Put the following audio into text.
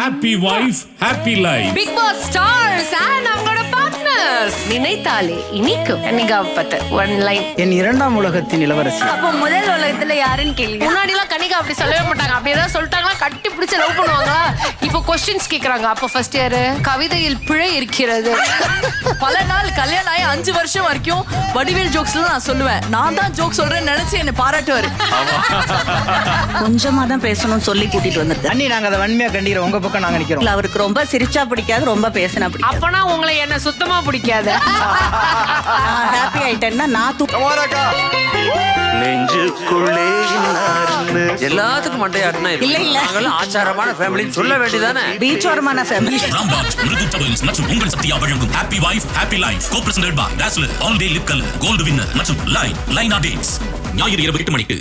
Happy wife happy life. Bigg Boss stars and அவங்களோட partners நினைத்தாலே இனிக்கும். கனிகாவை பத்தி ஒன் லைன். என் இரண்டாம் உலகத்தின் இளவரசி. அப்போ முதல் உலகத்துல யாருன்னு கேள்வி. முன்னாடி எல்லாம் கனிகா அப்படி சொல்லவே மாட்டாங்க. அப்படி ஏதாவது சொல்லிட்டாங்களா கட்டி பிடிச்சு லவ் பண்ணுவாங்களா? இப்போ கொஸ்டின்ஸ் கேக்குறாங்க. அப்போ ஃபர்ஸ்ட் இயர் கவிதையில் பிழை இருக்கிறது. பல நாள் கல்யாணம் ஆகி 5 வருஷம் வரைக்கும் வடிவேல் ஜோக்ஸ்ல நான் சொல்லுவேன், நான் தான் ஜோக் சொல்றேன்னு நினைச்சு என்ன பாராட்டுவாரு. கொஞ்சமா தான் பேசணும்னு சொல்லி கூட்டிட்டு வந்திருக்கேன். அண்ணி நாங்க அதை வன்மையா கண்டிக்கிறோம். உங்க பக்கம் நாங்க நிக்கிறோம். அவருக்கு ரொம்ப சிரிச்சா பிடிக்காது, ரொம்ப பேசினா பிடிக்காது. அப்பனா உங்களை என்ன சுத்தமா பிடிக்காது. ஹாப்பி ஆயிட்டேன்னா நான் எல்லாத்துக்கும் மண்டையாட்டினா இல்ல, இல்ல. நாங்களும் ஆச்சாரமான ஃபேமிலின்னு சொல்ல வேண்டியதானே. பீச்சோரமான ஃபேமிலி. ராம்பாட் மிருது டவல்ஸ் மற்றும் உங்கள் சத்யா வழங்கும் happy wife happy life co presented by Dazzler all day lip colour gold winner மற்றும் லைனா டேட்ஸ் ஞாயிறு இரவு 8 மணிக்கு.